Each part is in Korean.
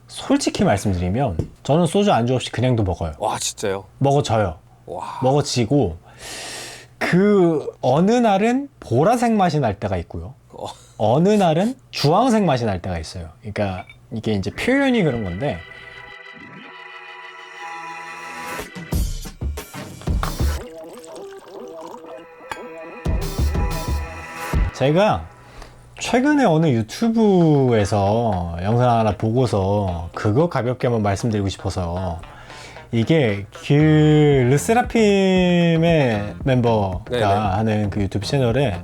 솔직히 말씀드리면 저는 소주 안주 없이 그냥도 먹어요. 와, 진짜요? 먹어져요. 와. 먹어지고 그 어느 날은 보라색 맛이 날 때가 있고요. 어느 날은 주황색 맛이 날 때가 있어요. 그러니까 이게 이제 표현이 그런 건데 제가 최근에 어느 유튜브에서 영상 하나 보고서 그거 가볍게 한번 말씀드리고 싶어서 이게 그 르세라핌의 멤버가 네네. 하는 그 유튜브 채널에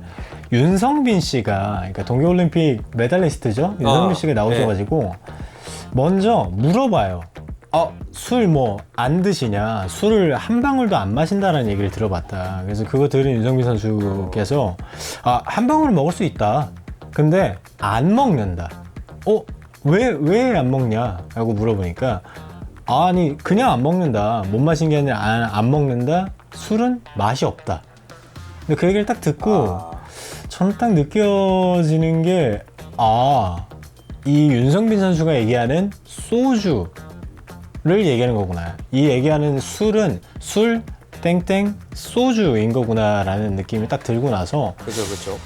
윤성빈 씨가 그러니까 동계올림픽 메달리스트죠. 윤성빈 씨가 나오셔가지고 먼저 물어봐요. 술 뭐 안 드시냐? 술을 한 방울도 안 마신다라는 얘기를 들어봤다. 그래서 그거 들은 윤성빈 선수께서 한 방울 먹을 수 있다. 근데 안 먹는다. 왜 안 먹냐? 라고 물어보니까 아니 그냥 안 먹는다. 못 마신 게 아니라 안 먹는다. 술은 맛이 없다. 근데 그 얘기를 딱 듣고 저는 딱 느껴지는 게 이 윤성빈 선수가 얘기하는 소주를 얘기하는 거구나. 이 얘기하는 술은 술 땡땡 소주인 거구나 라는 느낌이 딱 들고 나서 그죠.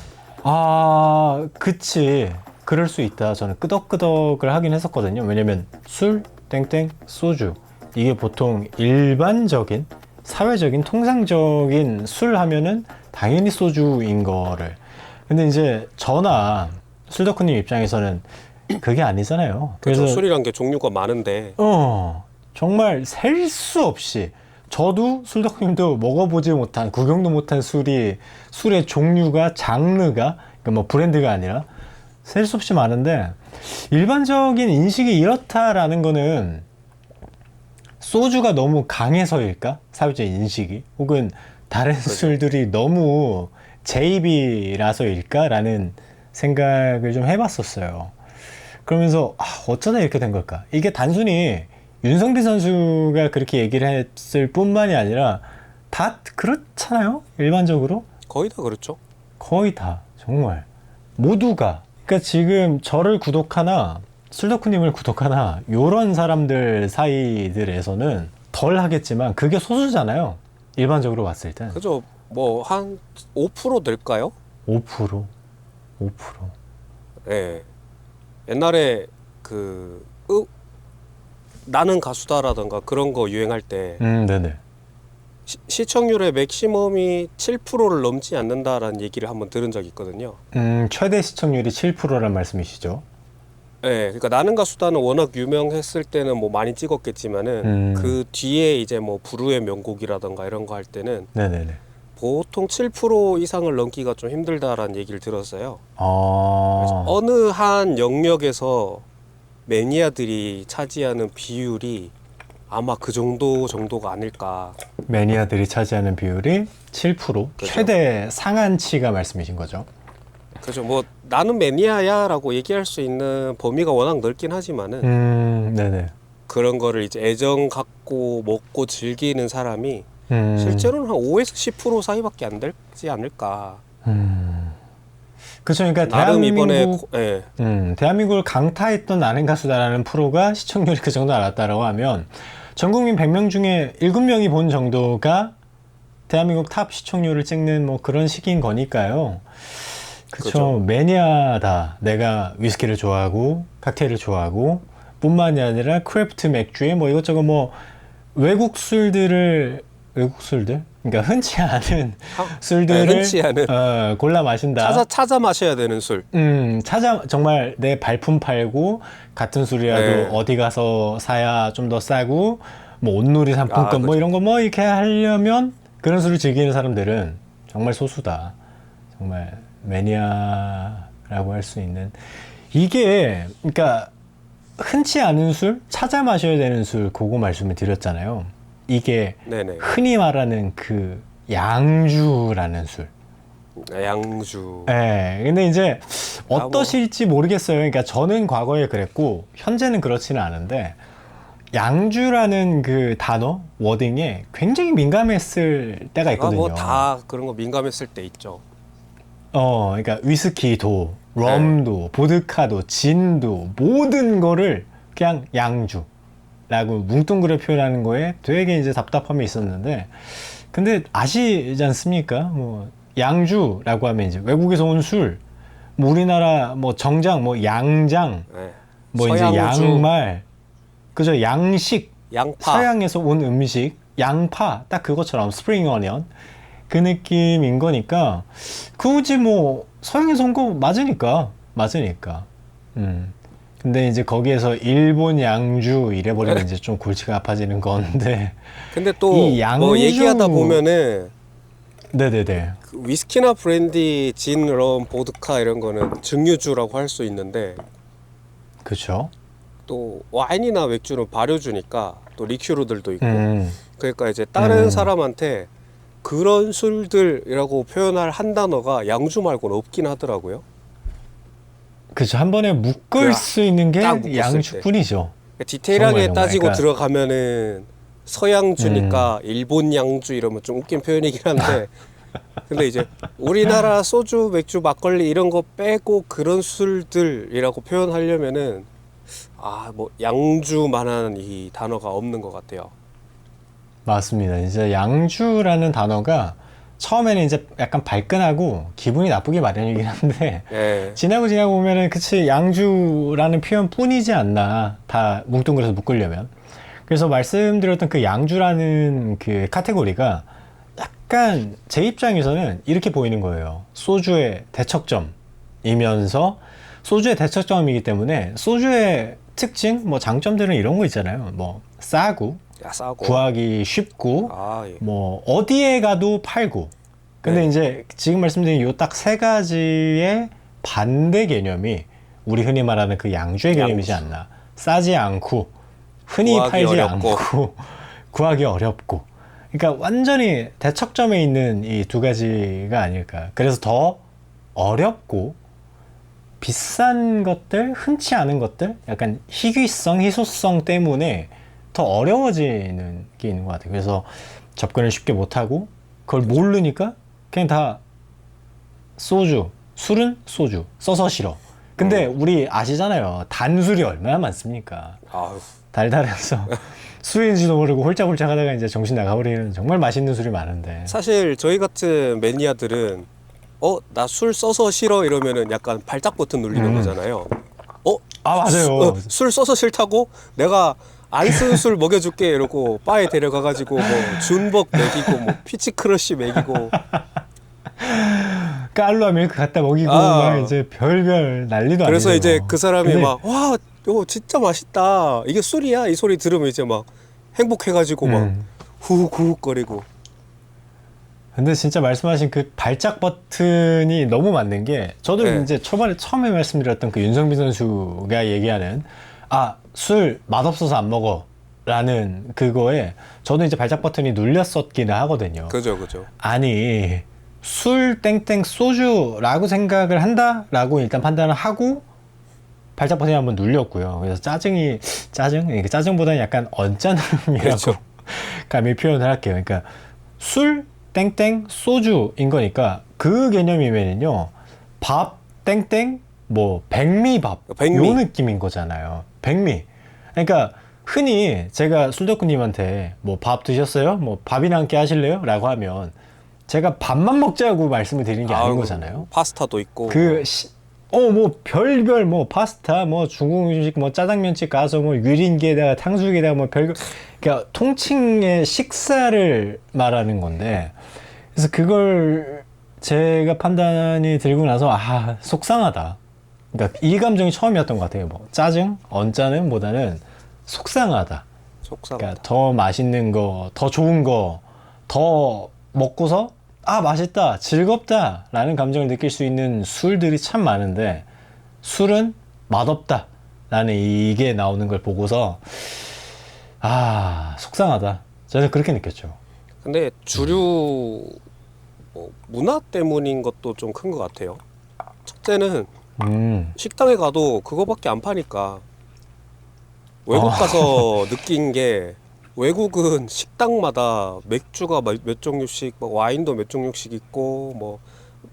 그치 그럴 수 있다. 저는 끄덕끄덕을 하긴 했었거든요. 왜냐면 술 땡땡 소주 이게 보통 일반적인 사회적인 통상적인 술 하면은 당연히 소주인 거를 근데 이제 저나 술덕후님 입장에서는 그게 아니잖아요. 그래서 술이란 게 종류가 많은데 정말 셀 수 없이 저도 술덕후님도 먹어보지 못한 구경도 못한 술의 종류가 장르가 그러니까 뭐 브랜드가 아니라 셀 수 없이 많은데 일반적인 인식이 이렇다라는 거는 소주가 너무 강해서일까? 사회적 인식이 혹은 다른 술들이 너무 제입이라서일까? 라는 생각을 좀 해봤었어요. 그러면서 어쩌다 이렇게 된 걸까? 이게 단순히 윤성빈 선수가 그렇게 얘기를 했을 뿐만이 아니라 다 그렇잖아요? 일반적으로? 거의 다 그렇죠. 거의 다 정말 모두가 그러니까 지금 저를 구독하나 술덕후님을 구독하나 요런 사람들 사이들에서는 덜 하겠지만 그게 소수잖아요. 일반적으로 봤을 땐 그죠. 뭐 한 5% 될까요? 5%. 예. 옛날에 나는 가수다라던가 그런 거 유행할 때 네네. 시청률의 맥시멈이 7%를 넘지 않는다라는 얘기를 한번 들은 적이 있거든요. 최대 시청률이 7%란 말씀이시죠? 네, 그러니까 나는 가수다는 워낙 유명했을 때는 뭐 많이 찍었겠지만은 그 뒤에 이제 뭐 부르의 명곡이라던가 이런 거 할 때는 네네네. 보통 7% 이상을 넘기가 좀 힘들다라는 얘기를 들었어요. 아. 그래서 어느 한 영역에서 매니아들이 차지하는 비율이 아마 그 정도가 아닐까. 매니아들이 차지하는 비율이 7%. 그죠. 최대 상한치가 말씀이신 거죠? 그죠. 뭐 나는 매니아야라고 얘기할 수 있는 범위가 워낙 넓긴 하지만은 네네. 그런 거를 이제 애정 갖고 먹고 즐기는 사람이 실제로는 한 5에서 10% 사이밖에 안 되지 않을까. 그렇죠. 그러니까 나름 대한민국, 이번에 대한민국을 강타했던 나는 가수다라는 프로가 시청률이 그 정도 나왔다라고 하면 전 국민 100명 중에 7명이 본 정도가 대한민국 탑 시청률을 찍는 뭐 그런 시기인 거니까요. 그렇죠. 매니아다. 내가 위스키를 좋아하고 칵테일을 좋아하고 뿐만이 아니라 크래프트 맥주에 뭐 이것저것 뭐 외국 술들 그러니까 흔치 않은 술들을 흔치 않은 골라 마신다. 찾아 마셔야 되는 술. 정말 내 발품 팔고 같은 술이라도 어디 가서 사야 좀 더 싸고 뭐 온누리 상품권 뭐 이런 거 뭐 이렇게 하려면 그런 술을 즐기는 사람들은 정말 소수다. 정말 매니아라고 할 수 있는 이게 그러니까 흔치 않은 술, 찾아 마셔야 되는 술 그거 말씀을 드렸잖아요. 이게 네네. 흔히 말하는 그 양주라는 술. 양주. 네, 근데 이제 어떠실지 모르겠어요. 그러니까 저는 과거에 그랬고 현재는 그렇지는 않은데 양주라는 그 단어 워딩에 굉장히 민감했을 때가 있거든요. 뭐 다 그런 거 민감했을 때 있죠. 그러니까 위스키도, 럼도, 보드카도, 진도 모든 거를 그냥 양주라고 뭉뚱그려 표현하는 거에 되게 이제 답답함이 있었는데, 근데 아시지 않습니까? 뭐 양주라고 하면 이제 외국에서 온 술, 뭐 우리나라 뭐 정장, 뭐 양장, 네. 뭐 이제 서양주. 양말, 그죠? 양식, 양파. 서양에서 온 음식, 양파, 딱 그것처럼 스프링 어니언 그 느낌인 거니까 굳이 뭐 서양에서 온 거 맞으니까. 근데 이제 거기에서 일본 양주 이래버리면 이제 좀 골치가 아파지는 건데. 근데 또 이 양주- 뭐 얘기하다 보면은 네네네. 그 위스키나 브랜디, 진, 럼, 보드카 이런 거는 증류주라고 할 수 있는데 그쵸. 또 와인이나 맥주는 발효주니까 또 리큐르들도 있고 그러니까 이제 다른 사람한테 그런 술들이라고 표현할 한 단어가 양주 말고는 없긴 하더라고요. 그쵸. 한 번에 묶을 그래, 수 있는 게 딱 묶었을 양주뿐이죠. 디테일하게 정말. 따지고 그러니까- 들어가면은 서양주니까 일본 양주 이러면 좀 웃긴 표현이긴 한데 근데 이제 우리나라 소주, 맥주, 막걸리 이런 거 빼고 그런 술들이라고 표현하려면은 뭐 양주만한 이 단어가 없는 것 같아요. 맞습니다. 이제 양주라는 단어가 처음에는 이제 약간 발끈하고 기분이 나쁘기 마련이긴 한데 예. 지나고 보면은 그치 양주라는 표현 뿐이지 않나, 다 뭉뚱그려서 묶으려면. 그래서 말씀드렸던 그 양주라는 그 카테고리가 약간 제 입장에서는 이렇게 보이는 거예요. 소주의 대척점이면서 소주의 대척점이기 때문에 소주의 특징, 뭐 장점들은 이런 거 있잖아요. 뭐 싸고 야, 싸고. 구하기 쉽고 예. 뭐 어디에 가도 팔고. 근데 네. 이제 지금 말씀드린 요 딱 세 가지의 반대 개념이 우리 흔히 말하는 그 양주의 개념이지 않나. 싸지 않고 흔히 구하기 팔지 어렵고. 않고 구하기 어렵고. 그러니까 완전히 대척점에 있는 이 두 가지가 아닐까. 그래서 더 어렵고 비싼 것들, 흔치 않은 것들, 약간 희귀성, 희소성 때문에 더 어려워지는 게 있는 것 같아요. 그래서 접근을 쉽게 못하고 그걸 모르니까 그냥 다 소주, 술은 소주, 써서 싫어. 근데 우리 아시잖아요. 단술이 얼마나 많습니까? 아유. 달달해서 술인지도 모르고 홀짝홀짝 하다가 이제 정신 나가버리는 정말 맛있는 술이 많은데. 사실 저희 같은 매니아들은 나 술 써서 싫어 이러면은 약간 발작 버튼 눌리는 거잖아요. 아, 맞아요. 술 써서 싫다고? 내가 안 쓴 술 먹여줄게 이러고 바에 데려가가지고 뭐 준벅 먹이고 뭐 피치 크러쉬 먹이고 깔루아 밀크 갖다 먹이고 아. 막 이제 별별 난리도 아니죠. 그래서 이제 그 사람이 근데- 막 와 이거 진짜 맛있다 이게 술이야 이 소리 들으면 이제 막 행복해가지고 막 후후거리고. 근데 진짜 말씀하신 그 발작 버튼이 너무 맞는 게, 저도 네. 이제 초반에 처음에 말씀드렸던 그 윤성빈 선수가 얘기하는 술 맛없어서 안 먹어 라는 그거에 저도 이제 발작 버튼이 눌렸었기는 하거든요. 그죠. 아니, 술 땡땡 소주라고 생각을 한다라고 일단 판단을 하고 발작 버튼이 한번 눌렸고요. 그래서 짜증보다는 약간 언짢음이라고 그렇죠. 감히 표현을 할게요. 그러니까 술 땡땡 소주인 거니까 그 개념이면요, 밥 땡땡 뭐 백미밥 백미. 요 느낌인 거잖아요. 백미. 그러니까 흔히 제가 술덕후님한테 뭐 밥 드셨어요? 뭐 밥이나 함께 하실래요? 라고 하면 제가 밥만 먹자고 말씀을 드리는 게 아닌 거잖아요. 파스타도 있고 뭐 별별 뭐 파스타, 뭐 중국 음식, 뭐 짜장면집 가서 뭐 유린기에다가 탕수육에다가 뭐 별별, 그러니까 통칭의 식사를 말하는 건데, 그래서 그걸 제가 판단이 들고 나서 속상하다. 그러니까 이 감정이 처음이었던 것 같아요. 뭐 짜증, 언짢음보다는 속상하다. 그러니까 더 맛있는 거, 더 좋은 거, 더 먹고서 맛있다, 즐겁다 라는 감정을 느낄 수 있는 술들이 참 많은데, 술은 맛없다 라는 이게 나오는 걸 보고서 속상하다, 저는 그렇게 느꼈죠. 근데 주류 문화 때문인 것도 좀 큰 것 같아요. 첫째는 식당에 가도 그거밖에 안 파니까. 외국 가서 느낀 게, 외국은 식당마다 맥주가 몇 종류씩, 뭐 와인도 몇 종류씩 있고, 뭐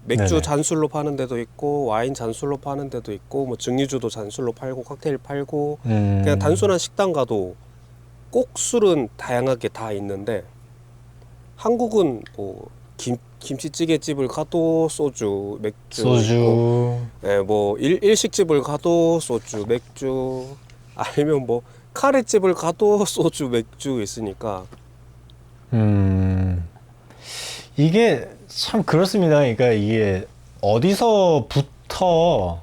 맥주 네네. 잔술로 파는 데도 있고 와인 잔술로 파는 데도 있고 뭐 증류주도 잔술로 팔고 칵테일 팔고 그냥 단순한 식당 가도 꼭 술은 다양하게 다 있는데 한국은 뭐 김치찌개 집을 가도 소주, 맥주, 소주. 예, 뭐 일식집을 가도 소주, 맥주, 아니면 뭐 카레집을 가도 소주, 맥주 있으니까. 이게 참 그렇습니다. 그러니까 이게 어디서부터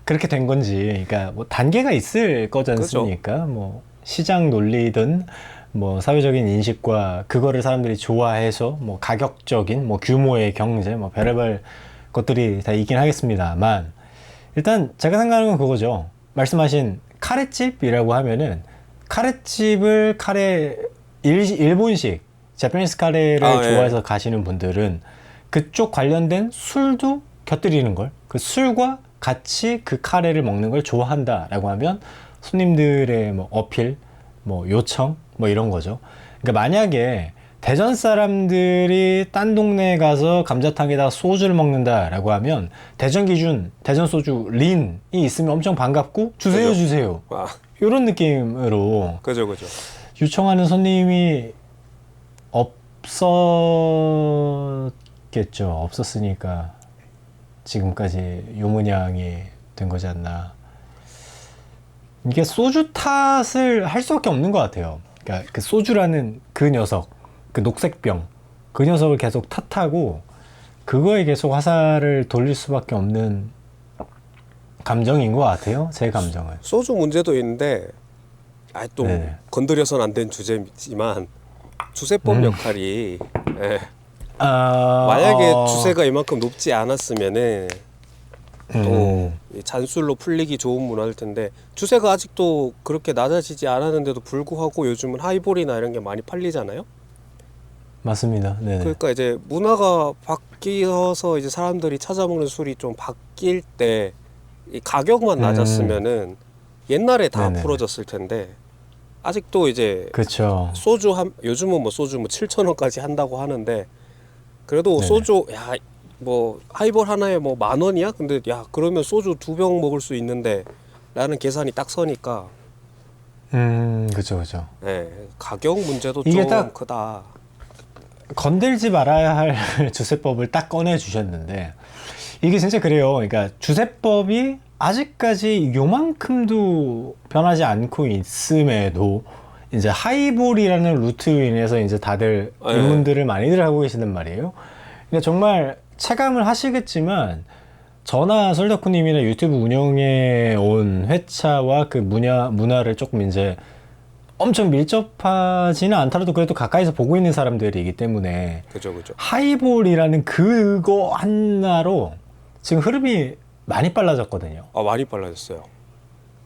그렇게 된 건지, 그러니까 뭐 단계가 있을 거지 않습니까? 뭐 시장 논리든 뭐 사회적인 인식과 그거를 사람들이 좋아해서 뭐 가격적인 뭐 규모의 경제 뭐 별의별 것들이 다 있긴 하겠습니다만, 일단 제가 생각하는 건 그거죠. 말씀하신 카레집이라고 하면은 카레집을 일본식 자파니스 카레를 좋아해서 가시는 분들은 그쪽 관련된 술도 곁들이는 걸, 그 술과 같이 그 카레를 먹는 걸 좋아한다라고 하면 손님들의 뭐 어필, 뭐 요청, 뭐 이런 거죠. 그러니까 만약에 대전 사람들이 딴 동네에 가서 감자탕에다가 소주를 먹는다라고 하면 대전 기준 대전 소주 린이 있으면 엄청 반갑고 주세요 그죠. 주세요 이런 느낌으로 그죠. 요청하는 손님이 없었겠죠. 없었으니까 지금까지 요 모양이 된 거지 않나. 이게 소주 탓을 할 수밖에 없는 것 같아요. 그러니까 그 소주라는 그 녀석, 그 녹색병, 그 녀석을 계속 탓하고 그거에 계속 화살을 돌릴 수밖에 없는 감정인 것 같아요. 제 감정은. 소주 문제도 있는데, 또 네네. 건드려서는 안 된 주제지만 주세법 역할이 만약에 주세가 이만큼 높지 않았으면은 또 잔술로 풀리기 좋은 문화일 텐데 주세가 아직도 그렇게 낮아지지 않았는데도 불구하고 요즘은 하이볼이나 이런 게 많이 팔리잖아요. 맞습니다. 네네. 그러니까 이제 문화가 바뀌어서 이제 사람들이 찾아먹는 술이 좀 바뀔 때 이 가격만 낮았으면은 옛날에 다 네네. 풀어졌을 텐데 아직도 이제 그렇죠. 소주 요즘은 뭐 소주 뭐 7,000원까지 한다고 하는데 그래도 네네. 소주 뭐 하이볼 하나에 뭐 10,000원이야? 근데 그러면 소주 2병 먹을 수 있는데 라는 계산이 딱 서니까 그죠. 가격 문제도 이게 좀 딱 크다. 건들지 말아야 할 주세법을 딱 꺼내 주셨는데 이게 진짜 그래요. 그러니까 주세법이 아직까지 요만큼도 변하지 않고 있음에도 이제 하이볼이라는 루트로 인해서 이제 다들 입문들을 많이들 하고 계시단 말이에요. 그러니까 정말 체감을 하시겠지만 저나 솔다쿠님이나 유튜브 운영해 온 회차와 그 문화를 조금 이제 엄청 밀접하지는 않더라도 그래도 가까이서 보고 있는 사람들이기 때문에 그죠. 하이볼이라는 그거 하나로 지금 흐름이 많이 빨라졌거든요. 많이 빨라졌어요.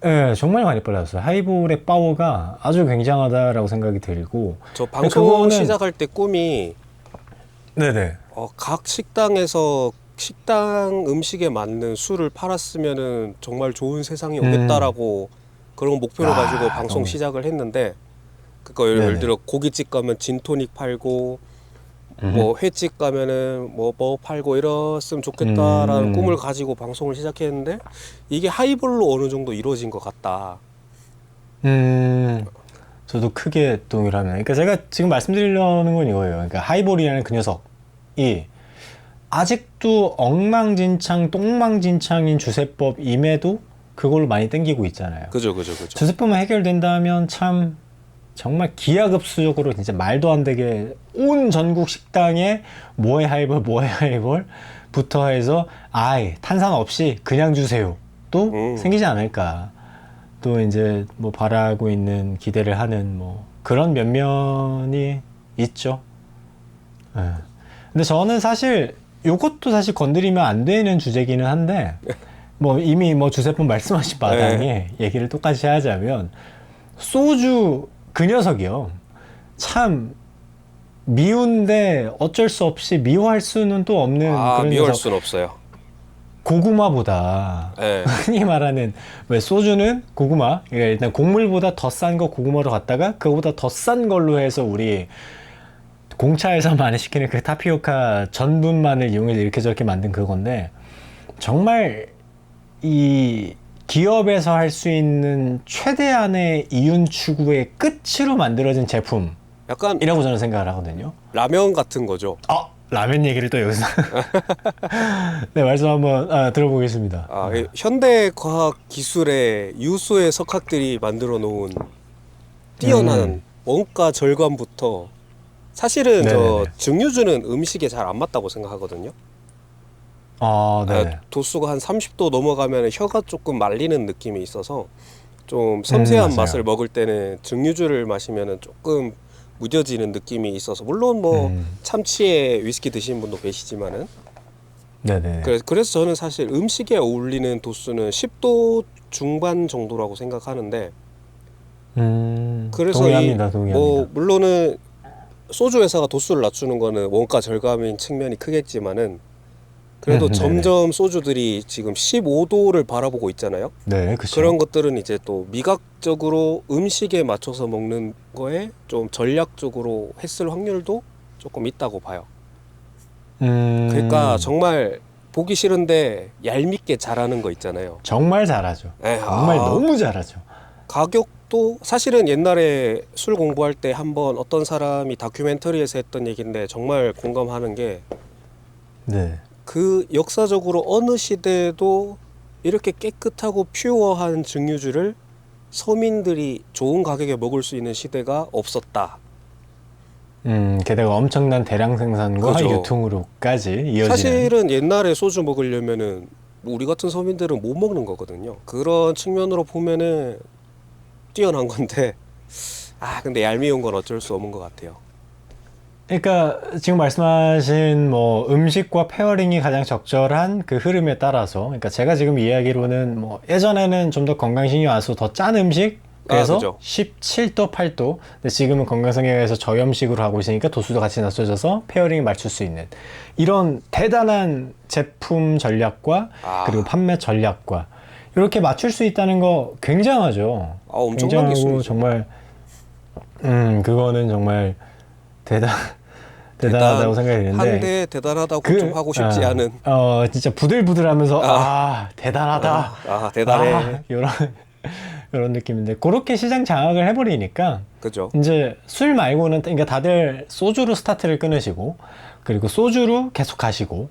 네, 정말 많이 빨라졌어요. 하이볼의 파워가 아주 굉장하다라고 생각이 들고 저 방송 그거는... 시작할 때 꿈이 네네. 각 식당에서 식당 음식에 맞는 술을 팔았으면은 정말 좋은 세상이 오겠다라고 그런 목표를 가지고 방송 시작을 했는데 그거 예를 들어 고깃집 가면 진토닉 팔고 뭐 횟집 가면은 뭐 팔고 이랬으면 좋겠다라는 꿈을 가지고 방송을 시작했는데 이게 하이볼로 어느 정도 이루어진 것 같다. 저도 크게 동의합니다. 그러니까 제가 지금 말씀드리려는 건 이거예요. 그러니까 하이볼이라는 그 녀석이 아직도 엉망진창 똥망진창인 주세법임에도 그걸로 많이 땡기고 있잖아요. 그죠. 주세법만 해결된다면 참 정말 기하급수적으로 진짜 말도 안 되게 온 전국 식당에 뭐해 하이볼부터 해서 탄산 없이 그냥 주세요 또 생기지 않을까. 또 이제 뭐 바라고 있는 기대를 하는 뭐 그런 면면이 있죠. 근데 저는 사실 요것도 사실 건드리면 안 되는 주제기는 한데 뭐 이미 뭐 주세법 말씀하신 마당에 얘기를 똑같이 하자면 소주 그 녀석이요. 참 미운데 어쩔 수 없이 미워할 수는 또 없는 그런 미워할 녀석. 수는 없어요. 고구마보다 흔히 말하는 왜 소주는 고구마, 그러니까 일단 곡물보다 더 싼 거 고구마로 갔다가 그거보다 더 싼 걸로 해서 우리 공차에서 많이 시키는 그 타피오카 전분만을 이용해서 이렇게 저렇게 만든 그건데 정말 이 기업에서 할 수 있는 최대한의 이윤 추구의 끝으로 만들어진 제품이라고 약간 저는 생각을 하거든요. 라면 같은 거죠. 라면 얘기를 또 여기서 네, 말씀 한번 들어보겠습니다. 이 현대 과학 기술의 유수의 석학들이 만들어 놓은 뛰어난 원가 절감부터 사실은 저 네네네. 증류주는 음식에 잘 안 맞다고 생각하거든요. 네. 도수가 한 30도 넘어가면 혀가 조금 말리는 느낌이 있어서 좀 섬세한 맞아요. 맛을 먹을 때는 증류주를 마시면 조금 무뎌지는 느낌이 있어서 물론 뭐 참치에 위스키 드시는 분도 계시지만은 네네. 그래서 저는 사실 음식에 어울리는 도수는 10도 중반 정도라고 생각하는데 그래서 동의합니다. 뭐 물론은 소주 회사가 도수를 낮추는 거는 원가 절감인 측면이 크겠지만은 그래도 네네. 점점 소주들이 지금 15도를 바라보고 있잖아요. 네, 그렇죠. 그런 것들은 이제 또 미각적으로 음식에 맞춰서 먹는 거에 좀 전략적으로 했을 확률도 조금 있다고 봐요. 그러니까 정말 보기 싫은데 얄밉게 잘하는 거 있잖아요. 정말 잘하죠. 정말 너무 잘하죠. 가격도 사실은 옛날에 술 공부할 때 한번 어떤 사람이 다큐멘터리에서 했던 얘기인데 정말 공감하는 게 네. 그 역사적으로 어느 시대에도 이렇게 깨끗하고 퓨어한 증류주를 서민들이 좋은 가격에 먹을 수 있는 시대가 없었다. 게다가 엄청난 대량 생산과 그죠. 유통으로까지 이어지는. 사실은 옛날에 소주 먹으려면은 우리 같은 서민들은 못 먹는 거거든요. 그런 측면으로 보면은 뛰어난 건데 근데 얄미운 건 어쩔 수 없는 것 같아요. 그러니까 지금 말씀하신 뭐 음식과 페어링이 가장 적절한 그 흐름에 따라서, 그러니까 제가 지금 이야기로는 뭐 예전에는 좀 더 건강신경 안 써서 더 짠 음식, 그래서 그죠. 17도, 8도. 근데 지금은 건강성에 의해서 저염식으로 하고 있으니까 도수도 같이 낮춰져서 페어링을 맞출 수 있는 이런 대단한 제품 전략과 그리고 판매 전략과 이렇게 맞출 수 있다는 거 굉장하죠. 엄청난 기술이죠. 정말 그거는 정말 대단하다고 생각이 드는데, 한데 대단하다고 좀 하고 싶지 않은. 진짜 부들부들하면서 대단하다. 대단해. 이런 느낌인데, 그렇게 시장 장악을 해버리니까 그죠. 이제 술 말고는, 그러니까 다들 소주로 스타트를 끊으시고 그리고 소주로 계속 가시고,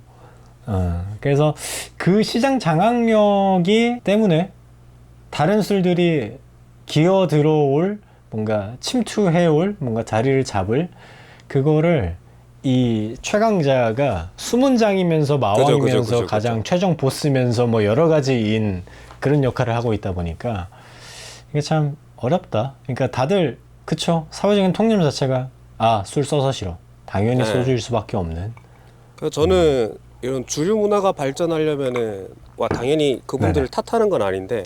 그래서 그 시장 장악력이 때문에 다른 술들이 기어 들어올, 뭔가 침투해올, 뭔가 자리를 잡을 그거를 이 최강자가 수문장이면서 마왕이면서 그죠. 가장 최종 보스면서 뭐 여러 가지인 그런 역할을 하고 있다 보니까 이게 참 어렵다. 그러니까 다들 그쵸, 사회적인 통념 자체가 술 써서 싫어, 당연히 소주일 수밖에 없는. 그래서 저는 이런 주류 문화가 발전하려면은 당연히 그분들을 탓하는 건 아닌데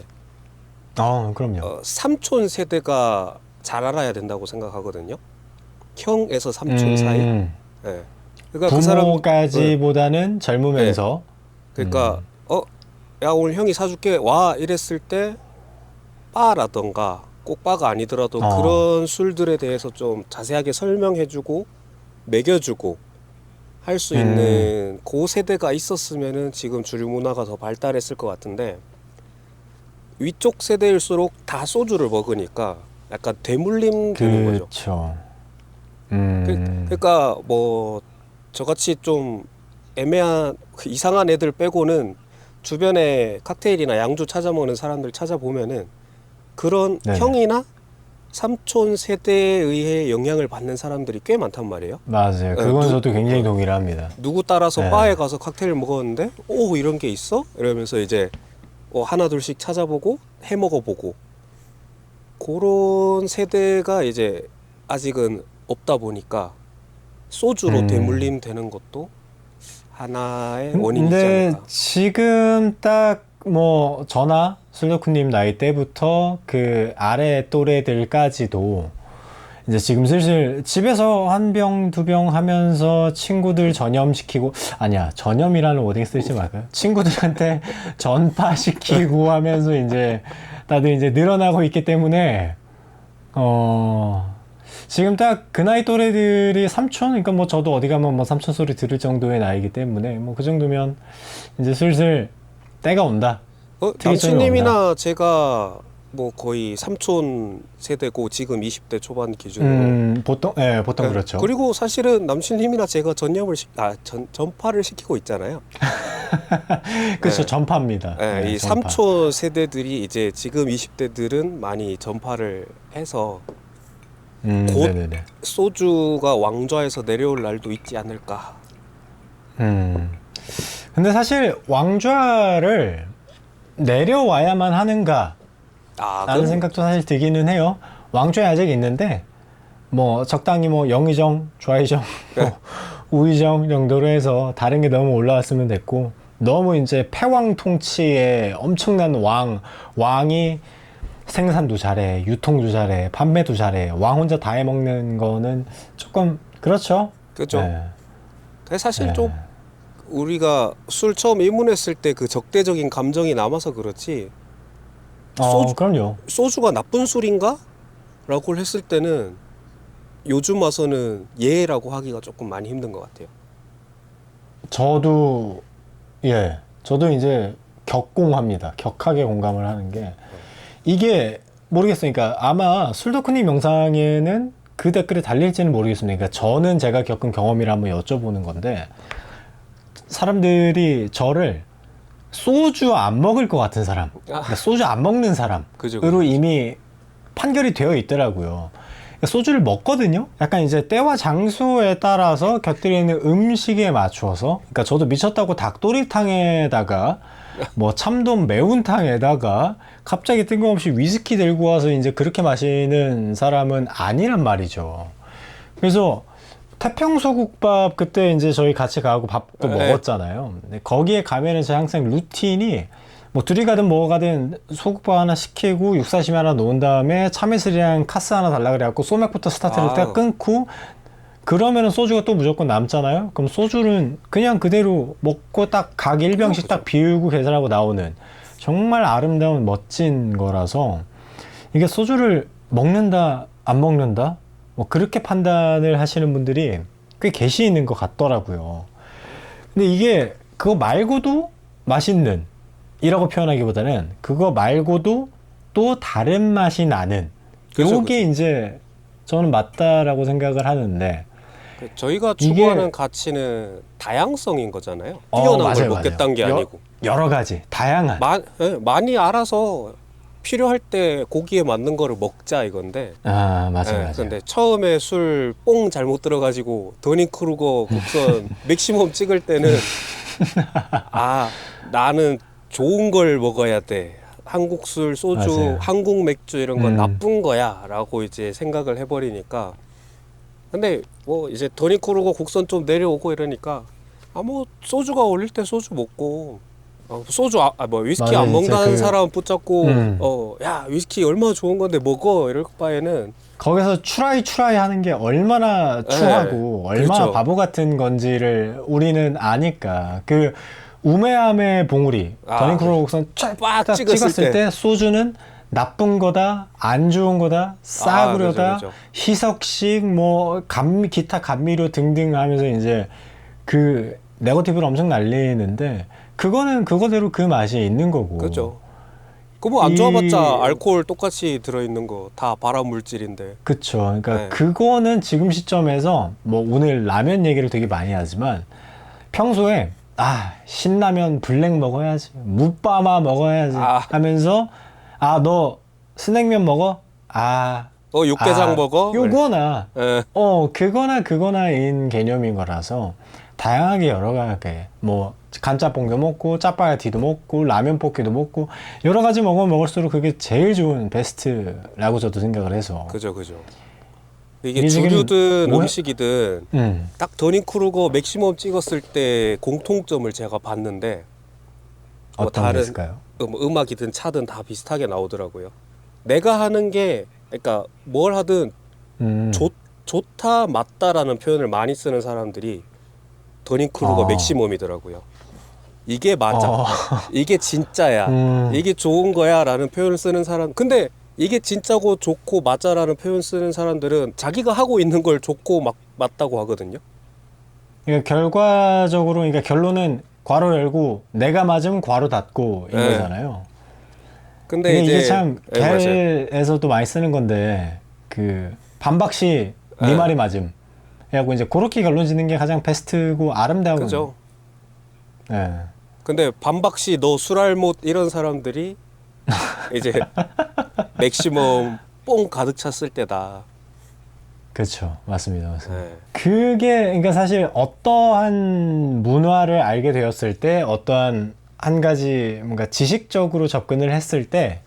그럼요. 삼촌 세대가 잘 알아야 된다고 생각하거든요. 형에서 삼촌 사이. 네. 그러니까 부모까지보다는 젊으면서. 그러니까 야 오늘 형이 사줄게 와 이랬을 때 바라던가 꼭 바가 아니더라도 그런 술들에 대해서 좀 자세하게 설명해주고 먹여주고 할 수 있는 그 세대가 있었으면은 지금 주류 문화가 더 발달했을 것 같은데, 위쪽 세대일수록 다 소주를 먹으니까 약간 대물림 되는 거죠. 그렇죠. 그러니까 뭐 저같이 좀 애매한 이상한 애들 빼고는 주변에 칵테일이나 양주 찾아 먹는 사람들 찾아보면은 그런 네네. 형이나 삼촌 세대에 의해 영향을 받는 사람들이 꽤 많단 말이에요. 맞아요. 그건 저도 굉장히 동의를 합니다. 누구 따라서 네. 바에 가서 칵테일 먹었는데 오 이런 게 있어? 이러면서 이제 하나 둘씩 찾아보고 해 먹어보고, 그런 세대가 이제 아직은 없다 보니까 소주로 대물림 되는 것도 하나의 원인이지 근데 않을까. 지금 딱 뭐 저나 술덕후님 나이 때부터 그 아래 또래들까지도 이제 지금 슬슬 집에서 한 병, 두 병 하면서 친구들 전염시키고, 아니야, 전염이라는 워딩 쓰지 말까요? 친구들한테 전파시키고 하면서 이제 다들 이제 늘어나고 있기 때문에 지금 딱 그 나이 또래들이 삼촌, 그러니까 뭐 저도 어디 가면 뭐 삼촌 소리 들을 정도의 나이기 때문에 뭐 그 정도면 이제 슬슬 때가 온다. 특이점이 남친님이나 제가 뭐 거의 삼촌 세대고 지금 20대 초반 기준으로. 보통, 예, 보통 네. 그렇죠. 그리고 사실은 남친님이나 제가 전파를 시키고 있잖아요. 그렇죠. 네. 전파입니다. 네, 네, 이 전파. 삼촌 세대들이 이제 지금 20대들은 많이 전파를 해서 곧 네네네. 소주가 왕좌에서 내려올 날도 있지 않을까. 근데 사실 왕좌를 내려와야만 하는가? 라는 그럼 생각도 사실 들기는 해요. 왕좌에 아직 있는데 뭐 적당히 뭐 영의정, 좌의정, 뭐 우의정 정도로 해서 다른 게 너무 올라왔으면 됐고, 너무 이제 패왕 통치에 엄청난 왕이 생산도 잘해, 유통도 잘해, 판매도 잘해, 왕 혼자 다 해먹는 거는 조금 그렇죠. 그죠. 네. 근데 사실 네. 좀 우리가 술 처음 입문했을 때 그 적대적인 감정이 남아서 그렇지, 그럼요. 소주가 나쁜 술인가? 라고 했을 때는 요즘 와서는 예라고 하기가 조금 많이 힘든 것 같아요. 저도 이제 격공합니다. 격하게 공감을 하는 게, 이게 모르겠어요. 그러니까 아마 술덕후님 영상에는 그 댓글이 달릴지는 모르겠습니다. 그러니까 저는 제가 겪은 경험이라 한번 여쭤보는 건데, 사람들이 저를 소주 안 먹을 것 같은 사람, 그러니까 소주 안 먹는 사람으로 그죠. 이미 판결이 되어 있더라고요. 그러니까 소주를 먹거든요. 약간 이제 때와 장소에 따라서 곁들이는 음식에 맞추어서, 그러니까 저도 미쳤다고 닭도리탕에다가 뭐 참돔 매운탕에다가 갑자기 뜬금없이 위스키 들고 와서 이제 그렇게 마시는 사람은 아니란 말이죠. 그래서 태평소국밥 그때 이제 저희 같이 가고 밥도 네. 먹었잖아요. 근데 거기에 가면은 제 항상 루틴이 뭐 둘이 가든 뭐 가든 소국밥 하나 시키고 육사시미 하나 놓은 다음에 참이슬이랑 카스 하나 달라 그래갖고 소맥부터 스타트를 딱 끊고, 그러면은 소주가 또 무조건 남잖아요. 그럼 소주는 그냥 그대로 먹고 딱 각 1병씩 딱 비우고 계산하고 나오는 정말 아름다운 멋진 거라서, 이게 소주를 먹는다 안 먹는다 뭐 그렇게 판단을 하시는 분들이 꽤 계시는 것 같더라고요. 근데 이게 그거 말고도 맛있는 이라고 표현하기보다는 그거 말고도 또 다른 맛이 나는, 그죠, 요게 이제 저는 맞다라고 생각을 하는데, 저희가 추구하는 가치는 다양성인 거잖아요. 뛰어난 걸 먹겠다는 게 아니고 여러 가지 다양한 많이 알아서 필요할 때 고기에 맞는 거를 먹자 이건데. 맞아요. 근데 처음에 술 뽕 잘못 들어가지고 더닝크루거 국선 맥시멈 찍을 때는 나는 좋은 걸 먹어야 돼. 한국 술, 소주, 맞아요. 한국 맥주 이런 건 나쁜 거야 라고 이제 생각을 해버리니까. 근데 뭐 이제 더닝크루거 국선 좀 내려오고 이러니까 뭐 소주가 어울릴 때 소주 먹고, 소주 뭐 위스키 맞아요. 안 먹는 그 사람 붙잡고 야 위스키 얼마나 좋은 건데 먹어 이럴 바에는 거기서 추라이 하는 게 얼마나 추하고 얼마나 그렇죠. 바보 같은 건지를 우리는 아니까. 그 우메함의 봉우리 더닝크루거 국선 쫙 찍었을 때 소주는 나쁜 거다, 안 좋은 거다, 싸구려다, 그죠. 희석식, 뭐 기타 감미료 등등 하면서 이제 그 네거티브를 엄청 날리는데, 그거는 그거대로 그 맛이 있는 거고. 그죠. 그 뭐 안 좋아봤자 알코올 똑같이 들어있는 거 다 발암 물질인데. 그쵸. 그러니까 네. 그거는 지금 시점에서 뭐 오늘 라면 얘기를 되게 많이 하지만, 평소에 신라면 블랙 먹어야지, 묵바마 먹어야지 하면서 너 스낵면 먹어? 육개장 먹어? 요거나 네. 그거나인 개념인 거라서 다양하게 여러 가지, 뭐 간짜뽕도 먹고 짜파게티도 먹고 라면 볶기도 먹고 여러 가지 먹으면 먹을수록 그게 제일 좋은 베스트라고 저도 생각을 해서. 그죠. 이게 주류든 음식이든 딱 더닝크루거 맥시멈 찍었을 때 공통점을 제가 봤는데, 어떤 게 있을까요? 음악이든 차든 다 비슷하게 나오더라고요. 내가 하는 게, 그러니까 뭘 하든 좋다 맞다라는 표현을 많이 쓰는 사람들이 더닝크루거 맥시멈이더라고요. 이게 맞아, 이게 진짜야, 이게 좋은 거야 라는 표현을 쓰는 사람. 근데 이게 진짜고 좋고 맞아라는 표현 쓰는 사람들은 자기가 하고 있는 걸 좋고 맞다고 하거든요. 그러니까 결과적으로 그러니까 결론은 괄호 열고 내가 맞으면 괄호 닫고 인 네. 거잖아요. 근데 근데 이제 이게 참 네, 맞아요. 갤에서도 많이 쓰는 건데 그 반박시 네 네. 말이 맞음. 그래갖고 이제 그렇게 결론 짓는 게 가장 베스트고 아름다운. 그죠. 네. 근데 반박시 너 술알못 이런 사람들이 이제 맥시멈 뽕 가득 찼을 때다. 그렇죠. 맞습니다. 맞습니다. 네. 그게 그러니까 사실 어떠한 문화를 알게 되었을 때 어떠한 한 가지 뭔가 지식적으로 접근을 했을 때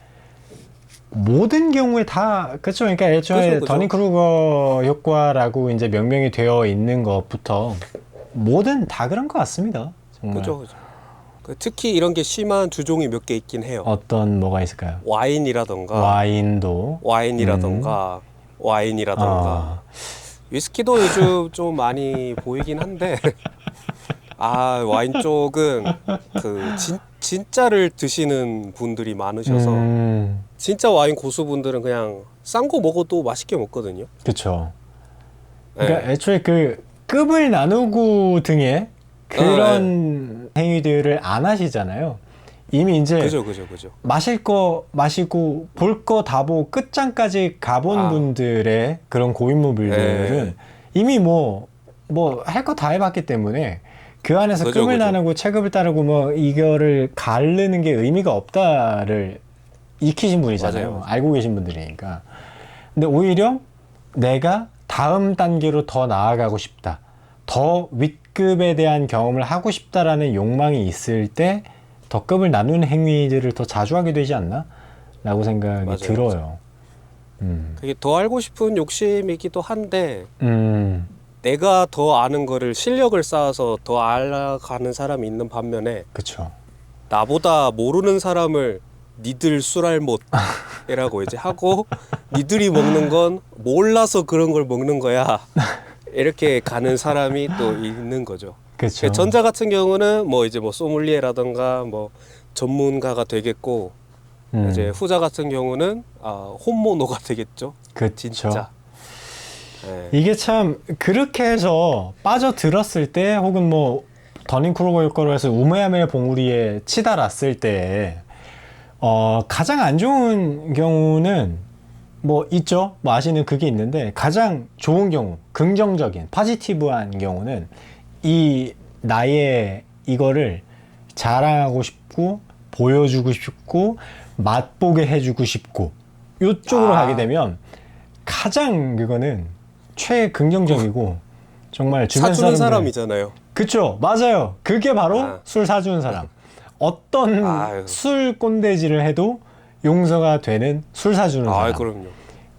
모든 경우에 다 그렇죠. 그러니까 애초에 그죠. 더닝크루거 효과라고 이제 명명이 되어 있는 것부터 뭐든 다 그런 것 같습니다. 정말. 그죠. 특히 이런 게 심한 주종이 몇 개 있긴 해요. 어떤 뭐가 있을까요? 와인이라던가 와인도. 와인이라던가 위스키도 요즘 좀 많이 보이긴 한데 아 와인 쪽은 그 진짜를 드시는 분들이 많으셔서 진짜 와인 고수분들은 그냥 싼 거 먹어도 맛있게 먹거든요. 그렇죠. 그러니까 네. 애초에 그 급을 나누고 등의 그런 행위들을 안 하시잖아요. 이미 이제 그죠. 마실 거 마시고 볼 거 다 보고 끝장까지 가본 분들의 그런 고인물들은 이미 뭐 할 거 다 해봤기 때문에 그 안에서 급을 나누고 체급을 따르고 뭐 이거를 가르는 게 의미가 없다를 익히신 분이잖아요. 맞아요. 알고 계신 분들이니까. 근데 오히려 내가 다음 단계로 더 나아가고 싶다. 더 윗급에 대한 경험을 하고 싶다라는 욕망이 있을 때 더 급을 나누는 행위들을 더 자주 하게 되지 않나? 라고 생각이 맞아요, 들어요. 그게 더 알고 싶은 욕심이기도 한데 음, 내가 더 아는 거를 실력을 쌓아서 더 알아가는 사람이 있는 반면에 그쵸. 나보다 모르는 사람을 니들 술알못이라고 이제 하고 니들이 먹는 건 몰라서 그런 걸 먹는 거야 이렇게 가는 사람이 또 있는 거죠. 그쵸. 전자 같은 경우는 뭐 이제 뭐 소믈리에라던가 뭐 전문가가 되겠고 이제 후자 같은 경우는 혼모노가 되겠죠. 그쵸. 진짜. 네. 이게 참 그렇게 해서 빠져들었을 때 혹은 뭐 더닝크루거 효과로 해서 우메야메 봉우리에 치달았을 때 가장 안 좋은 경우는 뭐 있죠. 뭐 아시는 그게 있는데 가장 좋은 경우, 긍정적인 포지티브한 경우는 이 나의 이거를 자랑하고 싶고 보여주고 싶고 맛보게 해주고 싶고 이쪽으로 가게 되면 가장 그거는 최긍정적이고 정말 주변 사주는 사람들 사람이잖아요. 그쵸, 맞아요. 그게 바로 술 사주는 사람. 어떤 술 꼰대질을 해도 용서가 되는 술 사주는 사람. 그럼요.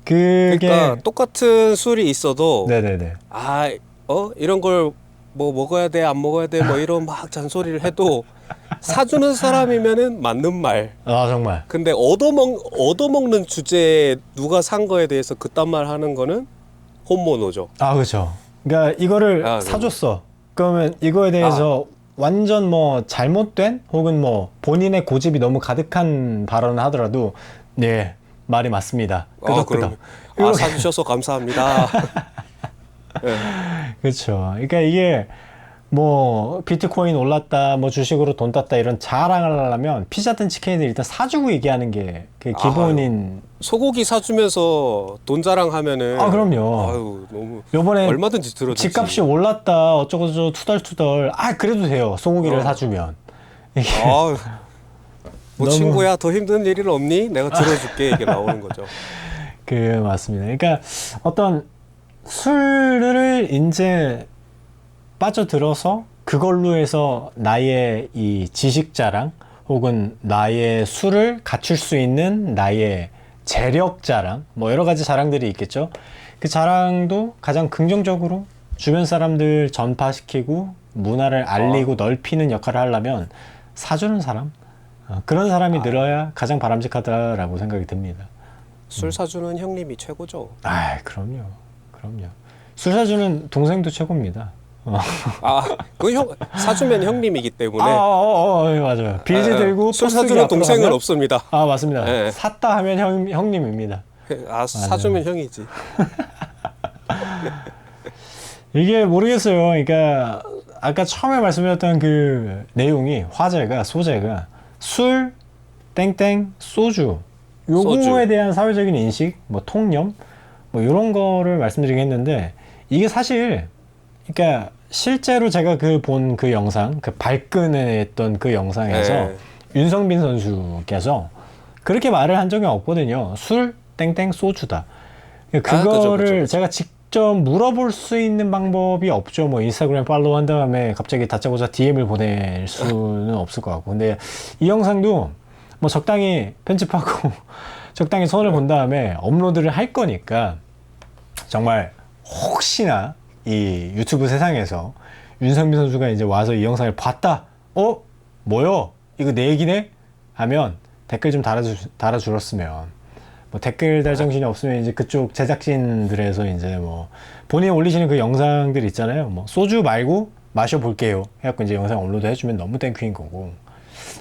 그게 그러니까 똑같은 술이 있어도 네네네. 이런 걸 뭐 먹어야 돼, 안 먹어야 돼, 뭐 이런 막 잔소리를 해도 사주는 사람이면은 맞는 말. 정말. 근데 얻어먹는 주제에 누가 산 거에 대해서 그딴 말 하는 거는 혼모노죠. 그렇죠. 그러니까 이거를 사줬어. 그러면 이거에 대해서 완전 뭐 잘못된 혹은 뭐 본인의 고집이 너무 가득한 발언을 하더라도 네 말이 맞습니다. 끄덕끄덕. 사주셔서 감사합니다. 네. 그렇죠. 그러니까 이게 뭐 비트코인 올랐다, 뭐 주식으로 돈 땄다 이런 자랑을 하려면 피자든 치킨이든 일단 사주고 얘기하는 게 기본인. 소고기 사주면서 돈 자랑하면은 그럼요. 너무 요번에 얼마든지 들어주지. 집값이 올랐다 어쩌고저쩌고 투덜투덜 그래도 돼요. 소고기를 사주면. 뭐 친구야 더 힘든 일은 없니? 내가 들어줄게 이게 나오는 거죠. 맞습니다. 그러니까 어떤 술을 이제 빠져들어서 그걸로 해서 나의 이 지식 자랑 혹은 나의 술을 갖출 수 있는 나의 재력 자랑 뭐 여러 가지 자랑들이 있겠죠. 그 자랑도 가장 긍정적으로 주변 사람들 전파시키고 문화를 알리고 넓히는 역할을 하려면 사주는 사람 그런 사람이 늘어야 가장 바람직하다라고 생각이 듭니다. 술 사주는 형님이 최고죠. 그럼요. 술 사주는 동생도 최고입니다. 그 형 사주면 형님이기 때문에 맞아요. 빌드 들고 술 포스기 사주는 앞으로 동생은 가면? 없습니다. 맞습니다. 네. 샀다 하면 형님입니다. 사주면 형이지. 이게 모르겠어요. 그러니까 아까 처음에 말씀드렸던 그 내용이 소재가 술, 땡땡, 소주 요거에 대한 사회적인 인식, 뭐 통념, 뭐 이런 거를 말씀드리긴 했는데 이게 사실 그러니까 실제로 제가 본 그 영상, 그 발끈했던 그 영상에서 네. 윤성빈 선수께서 그렇게 말을 한 적이 없거든요. 술, 땡땡, 소주다. 그거를 그죠. 제가 직접 물어볼 수 있는 방법이 없죠. 뭐 인스타그램 팔로우 한 다음에 갑자기 다짜고짜 DM을 보낼 수는 없을 것 같고. 근데 이 영상도 뭐 적당히 편집하고 적당히 손을 본 다음에 업로드를 할 거니까 정말 혹시나 이 유튜브 세상에서 윤성빈 선수가 이제 와서 이 영상을 봤다. 뭐요? 이거 내 얘기네? 하면 댓글 좀 달아주었으면 뭐 댓글 달 정신이 없으면 이제 그쪽 제작진들에서 이제 뭐 본인이 올리시는 그 영상들 있잖아요. 뭐 소주 말고 마셔볼게요. 해갖고 이제 영상 업로드 해주면 너무 땡큐인 거고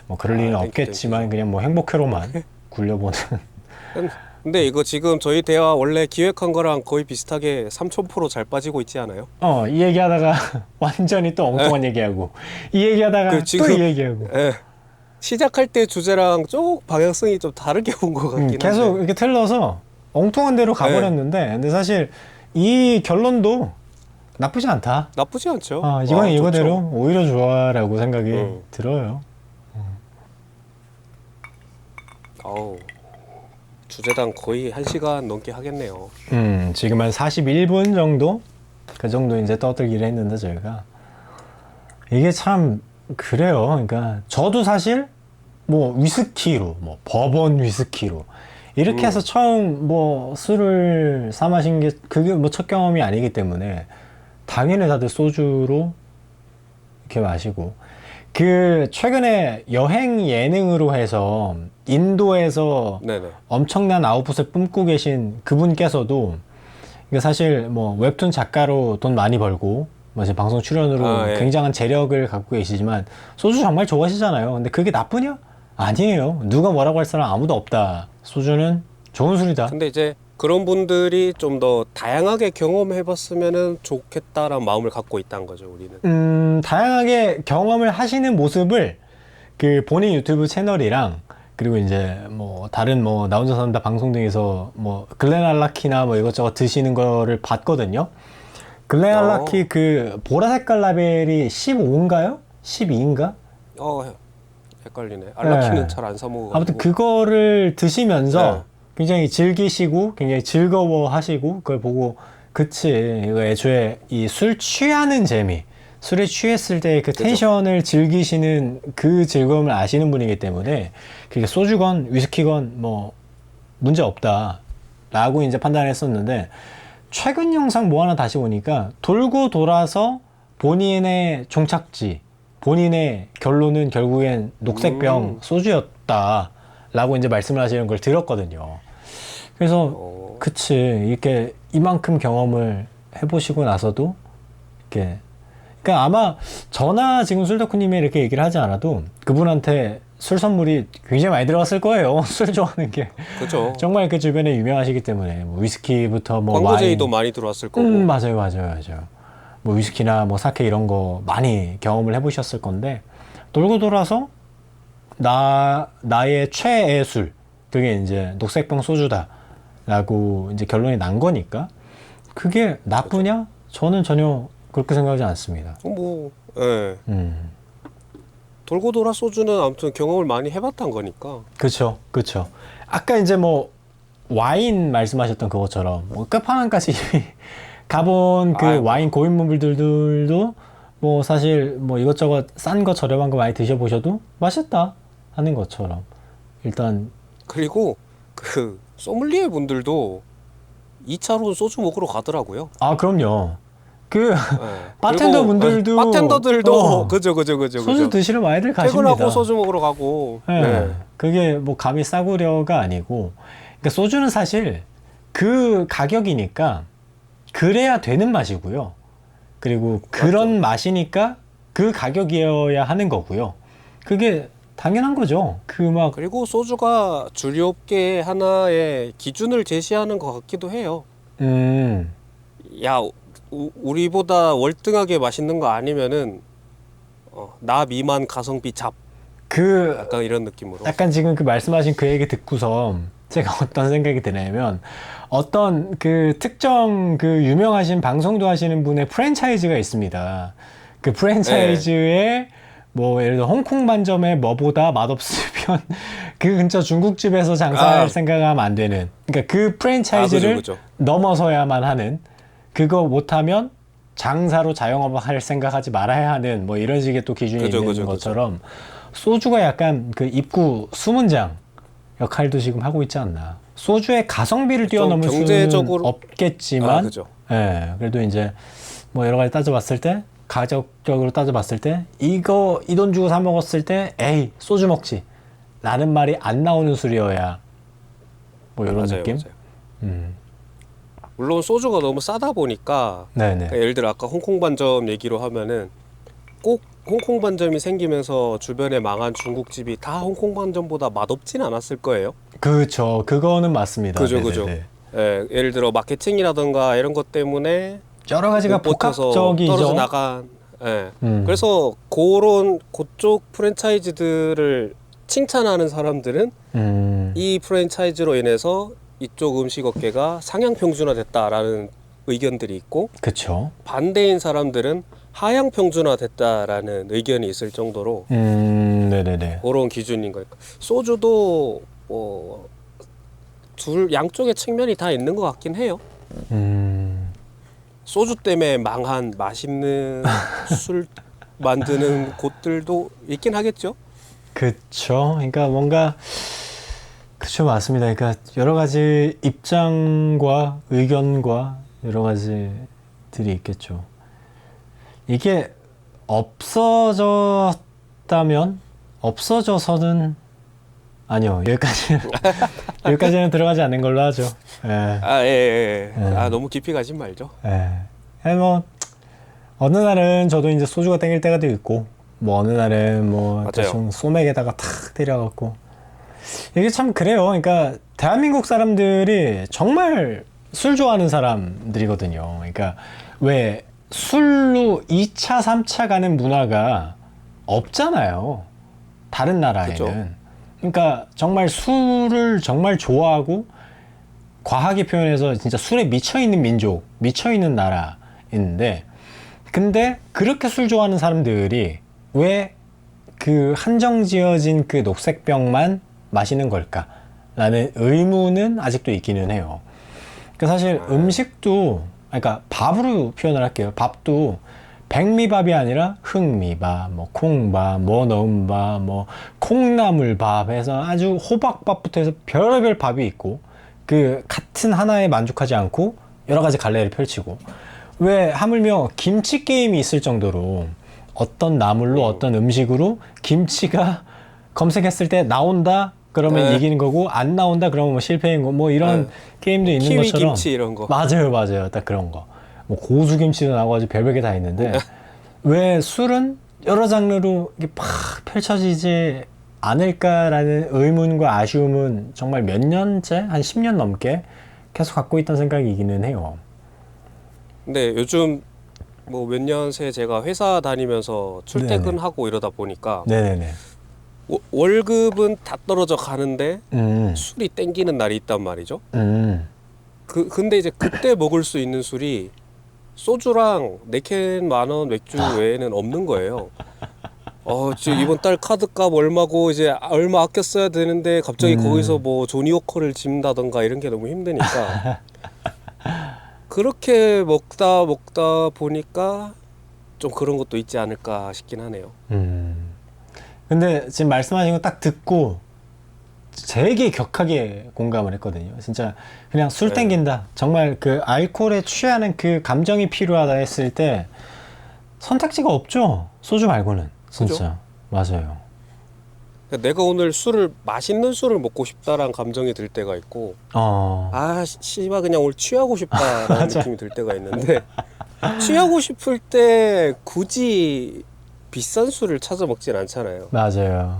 뭐 그럴 일은 땡큐, 없겠지만 그냥 뭐 행복회로만 굴려보는. 근데 이거 지금 저희 대화 원래 기획한 거랑 거의 비슷하게 3000% 잘 빠지고 있지 않아요? 이 얘기하다가 완전히 또 엉뚱한 얘기하고 이 얘기하다가 또 이 얘기하고 예. 시작할 때 주제랑 좀 방향성이 좀 다르게 온 것 같긴 한데 계속 이렇게 틀러서 엉뚱한 데로 가버렸는데 근데 사실 이 결론도 나쁘지 않다. 나쁘지 않죠. 이건 이거대로 좋죠. 오히려 좋아라고 생각이 들어요. 아우 주제당 거의 1시간 넘게 하겠네요. 지금 한 41분 정도? 그 정도 이제 떠들기를 했는데 저희가 이게 참 그래요. 그러니까 저도 사실 뭐 위스키로 뭐 버번 위스키로 이렇게 해서 처음 뭐 술을 사 마신 게 그게 뭐 첫 경험이 아니기 때문에 당연히 다들 소주로 이렇게 마시고 그 최근에 여행 예능으로 해서 인도에서 네네. 엄청난 아웃풋을 뿜고 계신 그분께서도 이게 사실 뭐 웹툰 작가로 돈 많이 벌고 뭐 이제 방송 출연으로 예. 굉장한 재력을 갖고 계시지만 소주 정말 좋아하시잖아요. 근데 그게 나쁘냐? 아니에요. 누가 뭐라고 할 사람 아무도 없다. 소주는 좋은 술이다. 근데 이제 그런 분들이 좀 더 다양하게 경험해봤으면 좋겠다라는 마음을 갖고 있다는 거죠, 우리는. 다양하게 경험을 하시는 모습을 그 본인 유튜브 채널이랑 그리고 이제 뭐 다른 뭐 나 혼자 산다 방송 등에서 뭐 글렌알라키나 뭐 이것저것 드시는 거를 봤거든요. 글렌알라키 그 보라 색깔 라벨이 15인가요? 12인가? 헷갈리네. 알라키는 네. 잘 안 사 먹어가지고. 아무튼 그거를 드시면서 네. 굉장히 즐기시고 굉장히 즐거워 하시고 그걸 보고 그치 이거 애초에 이 술 취하는 재미 술에 취했을 때 그 텐션을 즐기시는 그 즐거움을 아시는 분이기 때문에 그게 소주건 위스키건 뭐 문제 없다 라고 이제 판단했었는데 최근 영상 뭐 하나 다시 보니까 돌고 돌아서 본인의 종착지 본인의 결론은 결국엔 녹색병 소주였다 라고 이제 말씀을 하시는 걸 들었거든요. 그래서 그치 이렇게 이만큼 경험을 해보시고 나서도 이렇게 그러니까 아마 저나 지금 술덕후님이 이렇게 얘기를 하지 않아도 그분한테 술 선물이 굉장히 많이 들어갔을 거예요. 술 좋아하는 게 그죠. 정말 그 주변에 유명하시기 때문에 뭐 위스키부터 뭐 광고 제의도 와인 많이 들어왔을 거고. 맞아요. 뭐 위스키나 뭐 사케 이런 거 많이 경험을 해보셨을 건데 돌고 돌아서 나의 최애 술 그게 이제 녹색병 소주다라고 이제 결론이 난 거니까 그게 나쁘냐? 저는 전혀 그렇게 생각하지 않습니다. 예. 음, 돌고 돌아 소주는 아무튼 경험을 많이 해봤던 거니까. 그쵸. 아까 이제 뭐 와인 말씀하셨던 그것처럼 뭐 끝판왕까지 가본 그 와인 고인물들도 뭐 사실 뭐 이것저것 싼 거 저렴한 거 많이 드셔보셔도 맛있다 하는 것처럼 일단 그리고 그 소믈리에 분들도 2차로 소주 먹으러 가더라고요. 그럼요. 그 예. 바텐더 그리고, 분들도 바텐더들도 그죠. 소주 드시러 많이들 가십니다. 퇴근하고 소주 먹으러 가고. 네. 그게 뭐 감히 싸구려가 아니고 그러니까 소주는 사실 그 가격이니까 그래야 되는 맛이고요. 그리고 그런 맛이니까 그 가격이어야 하는 거고요. 그게 당연한 거죠. 그 막 그리고 소주가 주류업계 하나의 기준을 제시하는 것 같기도 해요. 야, 우리보다 월등하게 맛있는 거 아니면은 나 미만 가성비 잡. 그 약간 이런 느낌으로. 약간 지금 그 말씀하신 그 얘기 듣고서 제가 어떤 생각이 드냐면 어떤 그 특정 그 유명하신 방송도 하시는 분의 프랜차이즈가 있습니다. 그 프랜차이즈에 뭐 예를 들어 홍콩 반점에 뭐보다 맛없으면 그 근처 중국집에서 장사할 생각하면 안 되는, 그러니까 그 프랜차이즈를 그죠. 넘어서야만 하는, 그거 못하면 장사로 자영업을 할 생각하지 말아야 하는 뭐 이런 식의 또 기준이 있는 것처럼 소주가 약간 그 입구 수문장 역할도 지금 하고 있지 않나. 소주의 가성비를 뛰어넘을 경제적으로... 수는 없겠지만, 그죠. 예, 그래도 이제 뭐 여러 가지 따져봤을 때, 가격적으로 따져봤을 때, 이거 이 돈 주고 사 먹었을 때, 에이 소주 먹지 라는 말이 안 나오는 술이어야 뭐 이런 맞아요, 느낌. 맞아요. 물론 소주가 너무 싸다 보니까, 그러니까 예를 들어 아까 홍콩 반점 얘기로 하면은 꼭 홍콩 반점이 생기면서 주변에 망한 중국집이 다 홍콩 반점보다 맛없진 않았을 거예요. 그렇죠. 그거는 맞습니다. 그죠, 그죠. 예, 예를 들어 마케팅이라든가 이런 것 때문에 여러 가지가 복합적이죠. 떨어져 나간. 예. 그래서 그쪽 프랜차이즈들을 칭찬하는 사람들은 이 프랜차이즈로 인해서 이쪽 음식 업계가 상향 평준화됐다라는 의견들이 있고, 그렇죠. 반대인 사람들은 하향 평준화됐다라는 의견이 있을 정도로 네네네. 그런 기준인 거예요. 소주도 둘 양쪽의 측면이 다 있는 것 같긴 해요. 소주 때문에 망한 맛있는 술 만드는 곳들도 있긴 하겠죠. 그쵸. 그러니까 뭔가 그쵸, 맞습니다. 그러니까 여러 가지 입장과 의견과 여러 가지들이 있겠죠. 이게 없어졌다면, 없어져서는 아니요, 여기까지는 들어가지 않는 걸로 하죠. 예. 너무 깊이 가진 말죠. 예. 뭐 어느 날은 저도 이제 소주가 땡길 때가 있고, 뭐 어느 날은 뭐 대충 소맥에다가 탁 때려갖고, 이게 참 그래요. 그러니까 대한민국 사람들이 정말 술 좋아하는 사람들이거든요. 그러니까 왜 술로 2차, 3차 가는 문화가 없잖아요. 다른 나라에는. 그쵸. 그러니까 정말 술을 정말 좋아하고 과하게 표현해서 진짜 술에 미쳐있는 민족, 미쳐있는 나라인데, 근데 그렇게 술 좋아하는 사람들이 왜 그 한정지어진 그 녹색병만 마시는 걸까? 라는 의문은 아직도 있기는 해요. 그러니까 사실 음식도, 그러니까 밥으로 표현을 할게요. 밥도 백미밥이 아니라 흑미밥, 뭐 콩밥, 뭐 넣은 밥, 뭐 콩나물밥 해서 아주 호박밥부터 해서 별의별 밥이 있고, 그 같은 하나에 만족하지 않고 여러 가지 갈래를 펼치고, 왜 하물며 김치 게임이 있을 정도로 어떤 나물로 어떤 음식으로 김치가 검색했을 때 나온다 그러면 이기는 거고, 안 나온다 그러면 뭐 실패인 거, 뭐 이런 게임도 있는 키위 것처럼. 김치 이런 거. 맞아요. 딱 그런 거. 뭐 고수김치도 나오고 아주 별별 게 다 있는데 왜 술은 여러 장르로 이게 팍 펼쳐지지 않을까라는 의문과 아쉬움은 정말 몇 년째, 한 10년 넘게 계속 갖고 있다는 생각이기는 해요. 근데 요즘 뭐 몇 년 새 제가 회사 다니면서 출퇴근하고 이러다 보니까 네네네. 월급은 다 떨어져 가는데 술이 땡기는 날이 있단 말이죠. 근데 이제 그때 먹을 수 있는 술이 소주랑 4캔 10,000원 맥주 외에는 없는 거예요. 지금 이번 달 카드값 얼마고 이제 얼마 아껴 써야 되는데 갑자기 거기서 뭐 조니워커를 집는다던가 이런 게 너무 힘드니까 그렇게 먹다 보니까 좀 그런 것도 있지 않을까 싶긴 하네요. 근데 지금 말씀하신 거 딱 듣고 되게 격하게 공감을 했거든요. 진짜 그냥 술 땡긴다. 정말 그 알코올에 취하는 그 감정이 필요하다 했을 때 선택지가 없죠. 소주 말고는. 진짜. 그죠? 맞아요. 내가 오늘 맛있는 술을 먹고 싶다라는 감정이 들 때가 있고, 씨발 그냥 오늘 취하고 싶다라는 느낌이 들 때가 있는데, 취하고 싶을 때 굳이 비싼 술을 찾아 먹진 않잖아요. 맞아요.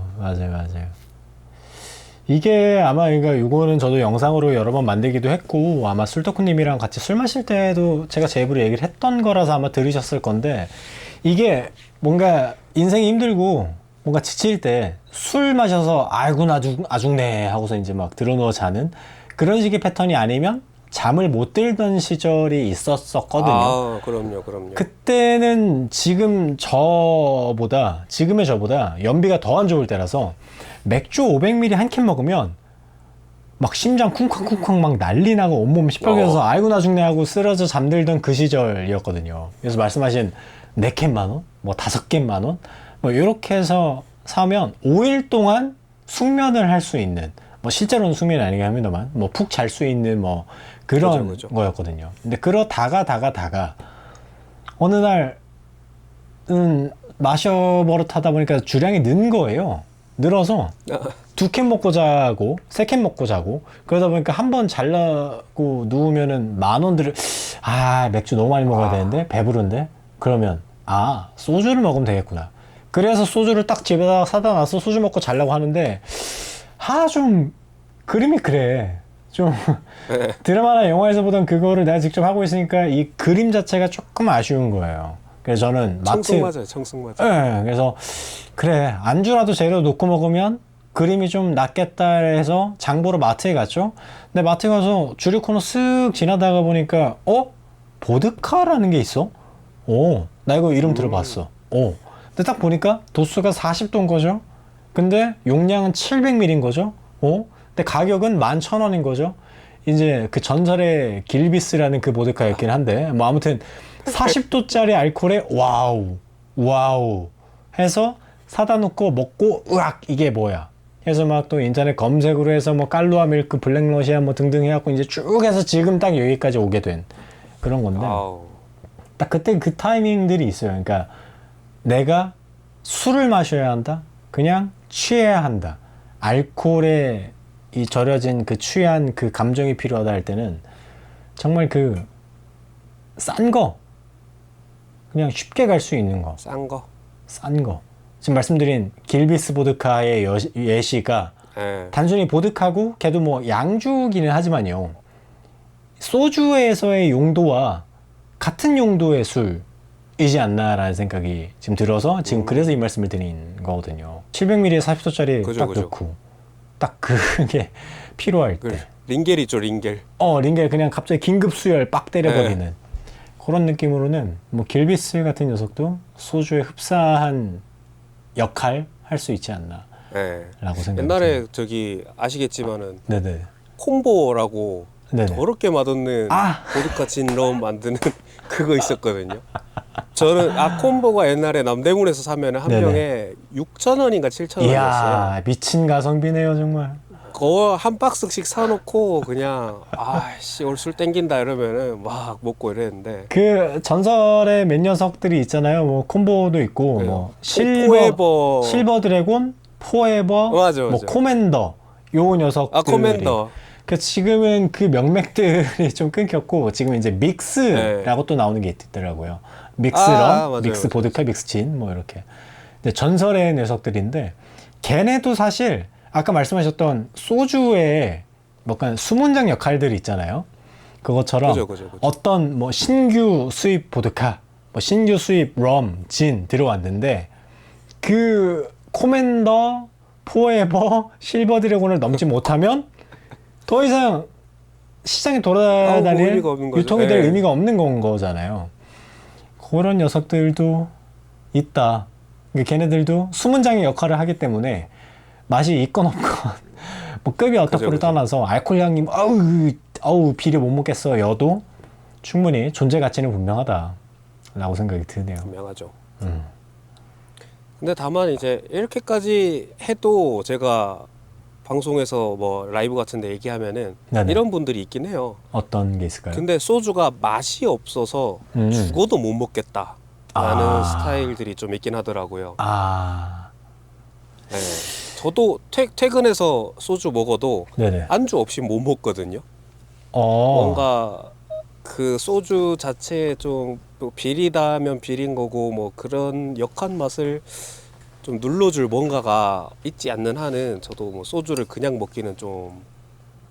이게 아마 그러니까 이거는 저도 영상으로 여러 번 만들기도 했고 아마 술덕후님이랑 같이 술 마실 때도 제가 제 입으로 얘기를 했던 거라서 아마 들으셨을 건데 이게 뭔가 인생이 힘들고 뭔가 지칠 때 술 마셔서 아이고 나 아죽네 하고서 이제 막 들어누워 자는 그런 식의 패턴이 아니면 잠을 못 들던 시절이 있었거든요. 아, 그럼요. 그때는 지금의 저보다 연비가 더 안 좋을 때라서 맥주 500ml 한 캔 먹으면 막 심장 쿵쾅쿵쾅 막 난리 나고 온몸 시뻘개져서 아이고 나 죽네 하고 쓰러져 잠들던 그 시절이었거든요. 그래서 말씀하신 4캔 만원, 뭐 5캔 만원, 뭐 이렇게 해서 사면 5일 동안 숙면을 할 수 있는, 뭐 실제로는 숙면이 아니긴 합니다만 뭐 푹 잘 수 있는 뭐 그런 그죠. 거였거든요. 근데 그러다가 어느 날은 마셔 버릇하다 보니까 주량이 는 거예요. 늘어서 2캔 먹고 자고 3캔 먹고 자고 그러다 보니까 한 번 잘라고 누우면은 10,000원 들을 맥주 너무 많이 먹어야 되는데 배부른데 그러면 소주를 먹으면 되겠구나. 그래서 소주를 딱 집에다 사다 놔서 소주 먹고 자려고 하는데 좀 그림이 그래. 좀 드라마나 영화에서 보던 그거를 내가 직접 하고 있으니까 이 그림 자체가 조금 아쉬운 거예요. 그래서 저는 청승 맞아요. 네, 그래서 그래 안주라도 재료 놓고 먹으면 그림이 좀 낫겠다 해서 장 보러 마트에 갔죠. 근데 마트 가서 주류 코너 쓱 지나다가 보니까 보드카라는 게 있어. 나 이거 이름 들어봤어. 근데 딱 보니까 도수가 40도인 거죠. 근데 용량은 700ml인 거죠. 근데 가격은 11,000원인 거죠. 이제 그 전설의 길비스라는 그 보드카였긴 한데 뭐 아무튼 40도짜리 알코올에 와우 해서 사다 놓고 먹고 으악 이게 뭐야 해서 막 또 인터넷 검색으로 해서 뭐 깔루아 밀크 블랙러시아 뭐 등등 해갖고 이제 쭉 해서 지금 딱 여기까지 오게 된 그런 건데 딱 그때 그 타이밍들이 있어요. 그러니까 내가 술을 마셔야 한다, 그냥 취해야 한다, 알코올에 이 절여진 그 취한 그 감정이 필요하다 할 때는 정말 그 싼 거 그냥 쉽게 갈 수 있는 거 싼 거. 지금 말씀드린 길비스 보드카의 예시가 단순히 보드카고 걔도 뭐 양주기는 하지만요 소주에서의 용도와 같은 용도의 술이지 않나라는 생각이 지금 들어서 지금 그래서 이 말씀을 드린 거거든요. 700ml에 40도짜리 딱 넣고 딱 그게 필요할 때 링겔이죠. 링겔 그냥 갑자기 긴급 수혈 빡 때려버리는 그런 느낌으로는 뭐 길비스 같은 녀석도 소주에 흡사한 역할 할 수 있지 않나 라고 생각합니다. 옛날에 저기 아시겠지만은 네네. 콤보라고 네네. 더럽게 맛없는 보드카 진럼 만드는 그거 있었거든요. 저는 콤보가 옛날에 남대문에서 사면 한 병에 6,000원인가 7,000원이었어요. 이야 미친 가성비네요 정말. 그거 한 박스씩 사놓고 그냥 오늘 술 땡긴다 이러면은 막 먹고 이랬는데 그 전설의 몇 녀석들이 있잖아요. 뭐 콤보도 있고 뭐 포에버 실버 드래곤, 포에버, 맞아. 뭐 코맨더 요 녀석들이 코맨더. 그 지금은 그 명맥들이 좀 끊겼고 지금 이제 믹스라고 또 나오는 게 있더라고요. 믹스런, 믹스 보드카, 믹스 진 뭐 이렇게. 근데 전설의 녀석들인데 걔네도 사실 아까 말씀하셨던 소주의 약간 수문장 역할들이 있잖아요. 그것처럼 그죠. 어떤 뭐 신규 수입 보드카, 뭐 신규 수입 럼, 진 들어왔는데 그 코맨더, 포에버, 실버 드래곤을 넘지 못하면 더 이상 시장에 돌아다닐 유통이 될 의미가 없는 건 거잖아요. 그런 녀석들도 있다. 걔네들도 수문장의 역할을 하기 때문에 맛이 있건 없건 뭐 급이 어떻고를 떠나서 알코올 향이 아우 비려 못 먹겠어 여도 충분히 존재 가치는 분명하다 라고 생각이 드네요. 분명하죠. 근데 다만 이제 이렇게까지 해도 제가 방송에서 뭐 라이브 같은데 얘기하면은 네네. 이런 분들이 있긴 해요. 어떤 게 있을까요? 근데 소주가 맛이 없어서 죽어도 못 먹겠다 라는 스타일들이 좀 있긴 하더라고요. 네. 저도 퇴근해서 소주 먹어도 네네. 안주 없이 못 먹거든요. 뭔가 뭔가 그 소주 자체에 좀또 비리다면 비린 거고 뭐 그런 역한 맛을 좀 눌러줄 뭔가가 있지 않는 한은 저도 뭐 소주를 그냥 먹기는 좀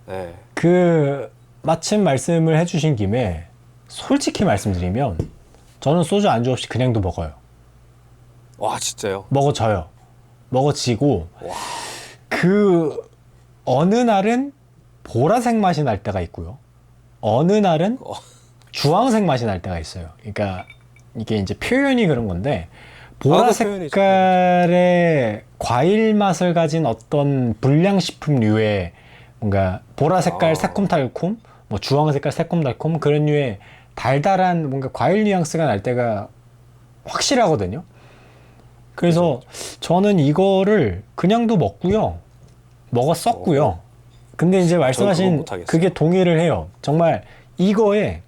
예. 그 마침 말씀을 해주신 김에 솔직히 말씀드리면 저는 소주 안주 없이 그냥도 먹어요. 와 진짜요? 먹어져요. 먹어지고 와. 그 어느 날은 보라색 맛이 날 때가 있고요. 어느 날은 주황색 맛이 날 때가 있어요. 그러니까 이게 이제 표현이 그런 건데 보라 그 표현이죠. 색깔의 과일 맛을 가진 어떤 불량식품류의 뭔가 보라 색깔 새콤달콤, 뭐 주황 색깔 새콤달콤 그런 류의 달달한 뭔가 과일 뉘앙스가 날 때가 확실하거든요. 그래서 저는 이거를 그냥도 먹고요. 먹었었고요. 근데 이제 그건 말씀하신 못하겠어요. 그게 동의를 해요. 정말 이거에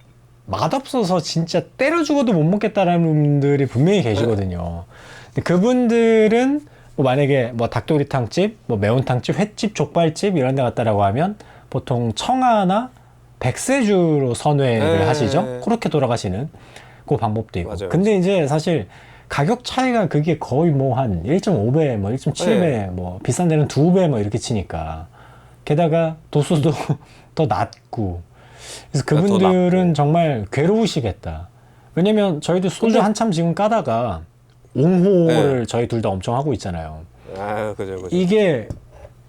맛없어서 진짜 때려 죽어도 못 먹겠다라는 분들이 분명히 계시거든요. 근데 그분들은 뭐 만약에 뭐 닭도리탕집, 뭐 매운탕집, 횟집, 족발집 이런 데 갔다라고 하면 보통 청아나 백세주로 선회를 네. 하시죠. 그렇게 돌아가시는 그 방법도 있고. 맞아요. 근데 이제 사실 가격 차이가 그게 거의 뭐 한 1.5배, 뭐 1.7배, 네. 뭐 비싼 데는 2배 뭐 이렇게 치니까. 게다가 도수도 더 낮고. 그래서 그분들은 정말 괴로우시겠다. 왜냐면 저희도 소주 근데- 한참 지금 까다가 옹호를 저희 둘 다 엄청 하고 있잖아요. 아 그죠. 이게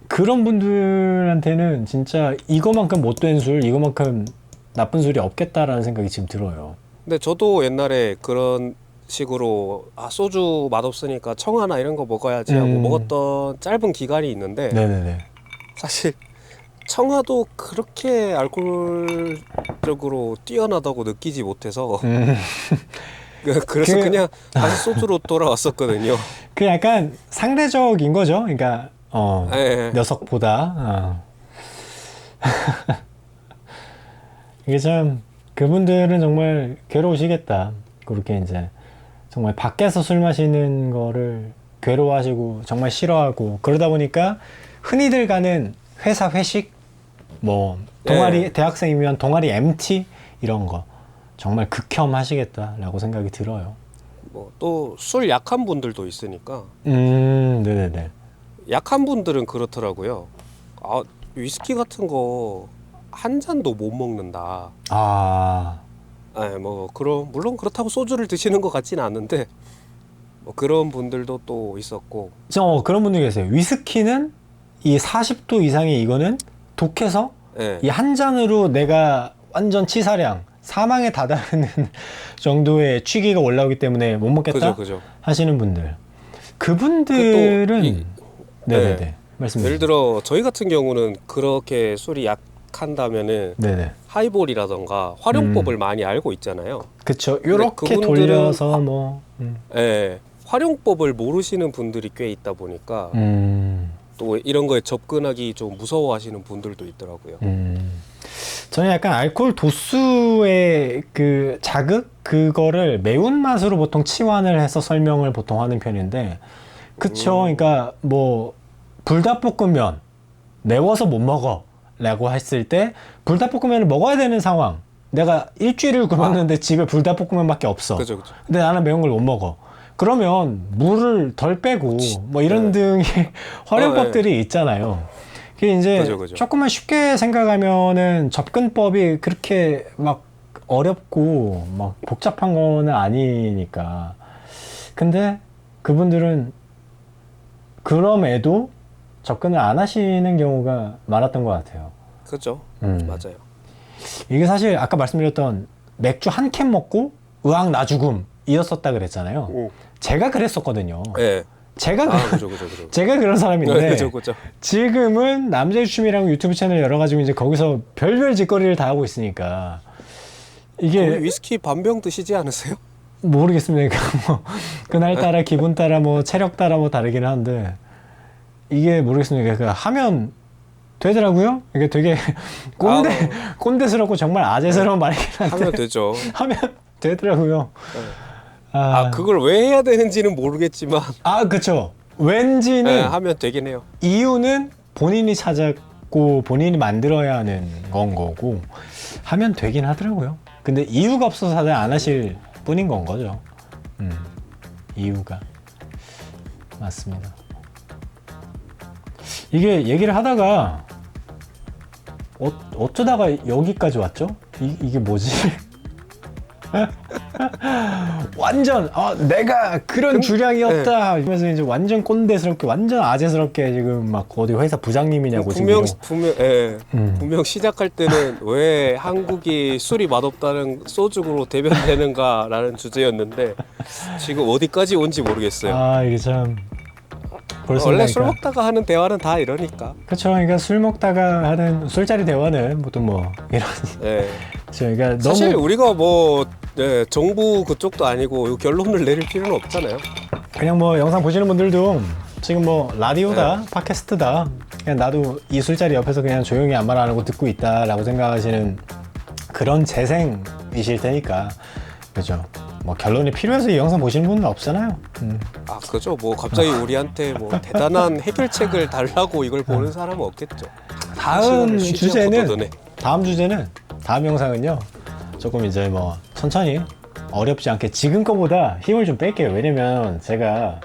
그런 분들한테는 진짜 이거만큼 못된 술, 이거만큼 나쁜 술이 없겠다라는 생각이 지금 들어요. 근데 저도 옛날에 그런 식으로 소주 맛없으니까 청아나 이런 거 먹어야지 하고 먹었던 짧은 기간이 있는데 네네네. 사실 청아도 그렇게 알코올적으로 뛰어나다고 느끼지 못해서 그래서 그- 그냥 다시 소주로 돌아왔었거든요. 그 약간 상대적인 거죠. 그러니까 예. 녀석보다 이게 참 그분들은 정말 괴로우시겠다. 그렇게 이제 정말 밖에서 술 마시는 거를 괴로워하시고 정말 싫어하고 그러다 보니까 흔히들 가는 회사 회식 뭐 동아리 네. 대학생이면 동아리 MT 이런 거 정말 극혐하시겠다라고 생각이 들어요. 뭐 또 술 약한 분들도 있으니까 네네네. 약한 분들은 그렇더라고요. 위스키 같은 거 한 잔도 못 먹는다. 아, 뭐 그런 물론 그렇다고 소주를 드시는 것 같지는 않은데 뭐 그런 분들도 또 있었고. 그런 분들 계세요. 위스키는 이 40도 이상의 이거는 독해서 예. 이 한 잔으로 내가 완전 치사량 사망에 다다르는 정도의 취기가 올라오기 때문에 못 먹겠다 그죠. 하시는 분들. 그분들은 그 또 이- 네네네. 네. 말씀해 예를 주세요. 들어 저희 같은 경우는 그렇게 술이 약한다면은 네네. 하이볼이라던가 활용법을 많이 알고 있잖아요. 그쵸. 요렇게 그분들은 돌려서 뭐 예. 활용법을 모르시는 분들이 꽤 있다 보니까 음. 또 이런 거에 접근하기 좀 무서워하시는 분들도 있더라고요. 저는 약간 알코올 도수의 그 자극 그거를 매운맛으로 보통 치환을 해서 설명을 보통 하는 편인데 그쵸. 그러니까 뭐 불닭볶음면 매워서 못 먹어 라고 했을 때 불닭볶음면을 먹어야 되는 상황. 내가 일주일을 굶었는데 집에 불닭볶음면밖에 없어. 그죠. 근데 나는 매운 걸 못 먹어. 그러면 물을 덜 빼고 뭐 이런 등의 활용법들이 있잖아요. 그게 이제 그죠. 조금만 쉽게 생각하면은 접근법이 그렇게 막 어렵고 막 복잡한 거는 아니니까. 근데 그분들은 그럼에도 접근을 안 하시는 경우가 많았던 것 같아요. 그죠. 음. 맞아요. 이게 사실 아까 말씀드렸던 맥주 한 캔 먹고 으악 나 죽음 이었었다 그랬잖아요. 제가 그랬었거든요. 예. 제가 그죠. 제가 그런 사람인데 그죠. 지금은 남자의 취미랑 유튜브 채널 열어가지고 이제 거기서 별별 짓거리를 다 하고 있으니까 이게 거의 위스키 반병 드시지 않으세요? 모르겠습니다. 뭐 그날 따라 기분 따라 뭐 체력 따라 뭐 다르긴 한데 이게 모르겠습니다. 그 하면 되더라고요. 이게 되게 꼰대스럽고 정말 아재스러운 말이긴 한데 하면 되죠. 하면 되더라고요. 그걸 왜 해야 되는지는 모르겠지만 그쵸. 왠지는 예, 하면 되긴 해요. 이유는 본인이 찾았고 본인이 만들어야 하는 건 거고 하면 되긴 하더라고요. 근데 이유가 없어서 다들 안 하실 뿐인 건 거죠. 이유가. 맞습니다. 이게 얘기를 하다가 어쩌다가 여기까지 왔죠? 이게 뭐지? 완전 내가 그런 주량이었다 이러면서 이제 완전 꼰대스럽게 완전 아재스럽게 지금 막 어디 회사 부장님이냐고 분명 지금 분명 시작할 때는 왜 한국이 술이 맛없다는 소주로 대변되는가라는 주제였는데 지금 어디까지 온지 모르겠어요. 이게 참 벌써 원래 술 먹다가 하는 대화는 다 이러니까. 그렇죠. 그러니까 술 먹다가 하는 술자리 대화는 보통 뭐 이런. 그러니까 사실 우리가 뭐 정부 그쪽도 아니고 결론을 내릴 필요는 없잖아요. 그냥 뭐 영상 보시는 분들도 지금 뭐 라디오다, 팟캐스트다. 그냥 나도 이 술자리 옆에서 그냥 조용히 아무 말 안 하고 듣고 있다라고 생각하시는 그런 재생이실 테니까, 그죠? 뭐 결론이 필요해서 이 영상 보시는 분은 없잖아요. 그죠. 뭐 갑자기 우리한테 뭐 대단한 해결책을 달라고 이걸 보는 사람은 없겠죠. 다음 주제는 다음 영상은요. 조금 이제 뭐 천천히 어렵지 않게 지금 거보다 힘을 좀 뺄게요. 왜냐면 제가